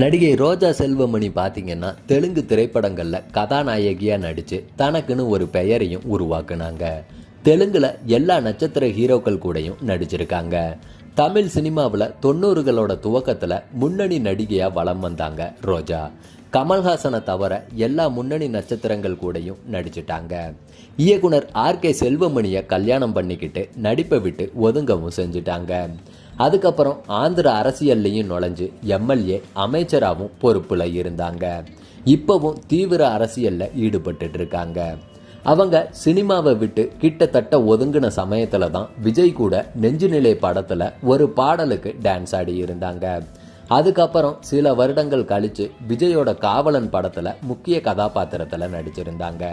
நடிகை ரோஜா செல்வமணி பார்த்தீங்கன்னா தெலுங்கு திரைப்படங்களில் கதாநாயகியாக நடித்து தனக்குன்னு ஒரு பெயரையும் உருவாக்குனாங்க. தெலுங்கில் எல்லா நட்சத்திர ஹீரோக்கள் கூடயும் நடிச்சிருக்காங்க. தமிழ் சினிமாவில் 90களோட துவக்கத்தில் முன்னணி நடிகையாக வலம் வந்தாங்க ரோஜா. கமல்ஹாசனை தவிர எல்லா முன்னணி நட்சத்திரங்கள் கூடயும் நடிச்சிட்டாங்க. இயக்குனர் ஆர்.கே. செல்வமணியை கல்யாணம் பண்ணிக்கிட்டு நடிப்பை விட்டு ஒதுங்கவும் செஞ்சிட்டாங்க. அதுக்கப்புறம் ஆந்திர அரசியல்லையும் நுழைஞ்சு எம்எல்ஏ அமைச்சராகவும் பொறுப்பில் இருந்தாங்க. இப்போவும் தீவிர அரசியலில் ஈடுபட்டு இருக்காங்க. அவங்க சினிமாவை விட்டு கிட்டத்தட்ட ஒதுங்கின சமயத்தில் தான் விஜய் கூட நெஞ்சுநிலை படத்தில் ஒரு பாடலுக்கு டான்ஸ் ஆடி இருந்தாங்க. அதுக்கப்புறம் சில வருடங்கள் கழித்து விஜயோட காவலன் படத்தில் முக்கிய கதாபாத்திரத்தில் நடிச்சிருந்தாங்க.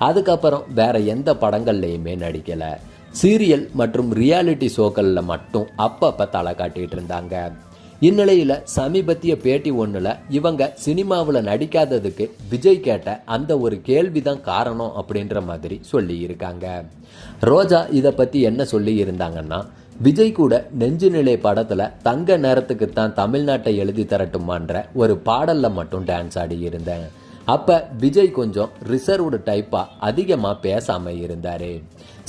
அதுக்கப்புறம் வேற எந்த படங்கள்லையுமே நடிக்கலை. சீரியல் மற்றும் ரியாலிட்டி ஷோக்களில் மட்டும் அப்பப்போ தலை காட்டிகிட்டு இருந்தாங்க. இந்நிலையில் சமீபத்திய பேட்டி ஒன்றில் இவங்க சினிமாவில் நடிக்காததுக்கு விஜய் கேட்ட அந்த ஒரு கேள்வி தான் காரணம் அப்படின்ற மாதிரி சொல்லி இருக்காங்க. ரோஜா இதை பற்றி என்ன சொல்லி இருந்தாங்கன்னா, விஜய் கூட நெஞ்சுநிலை படத்தில் தங்க நேரத்துக்குத்தான் தமிழ்நாட்டை எழுதி தரட்டுமான்ற ஒரு பாடலில் மட்டும் டான்ஸ் ஆடி இருந்தேன். அப்போ விஜய் கொஞ்சம் ரிசர்வ்டு டைப்பாக அதிகமாக பேசாமல் இருந்தார்.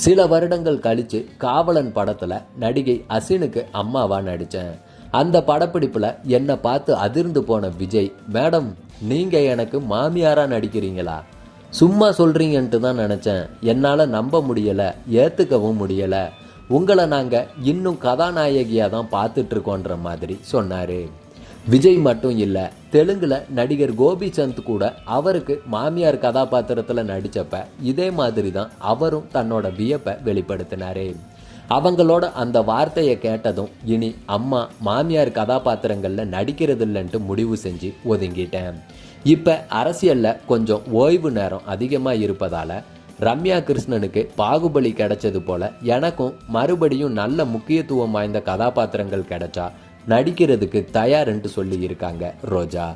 சில வருடங்கள் கழித்து காவலன் படத்தில் நடிகை அசினுக்கு அம்மாவாக நடித்தேன். அந்த படப்பிடிப்பில் என்னை பார்த்து அதிர்ந்து போன விஜய், மேடம் நீங்கள் எனக்கு மாமியாராக நடிக்கிறீங்களா? சும்மா சொல்கிறீங்கன்ட்டு தான் நினச்சேன். என்னால் நம்ப முடியலை, ஏற்றுக்கவும் முடியலை. உங்களை நாங்கள் இன்னும் கதாநாயகியாக தான் பார்த்துட்ருக்கோன்ற மாதிரி சொன்னார். விஜய் மட்டும் இல்லை, தெலுங்கில் நடிகர் கோபிச்சந்த் கூட அவருக்கு மாமியார் கதாபாத்திரத்தில் நடித்தப்ப இதே மாதிரி தான் அவரும் தன்னோட வியப்பை வெளிப்படுத்தினார். அவங்களோட அந்த வார்த்தையை கேட்டதும் இனி அம்மா மாமியார் கதாபாத்திரங்களில் நடிக்கிறது இல்லைன்ட்டு முடிவு செஞ்சு ஒதுங்கிட்டேன். இப்போ அரசியலில் கொஞ்சம் ஓய்வு நேரம் அதிகமாக இருப்பதால் ரம்யா கிருஷ்ணனுக்கு பாகுபலி கிடைச்சது போல் எனக்கும் மறுபடியும் நல்ல முக்கியத்துவம் வாய்ந்த கதாபாத்திரங்கள் கிடைச்சா நடிக்கிறதுக்கு தயார்ன்ட்டு சொல்லி இருக்காங்க ரோஜா.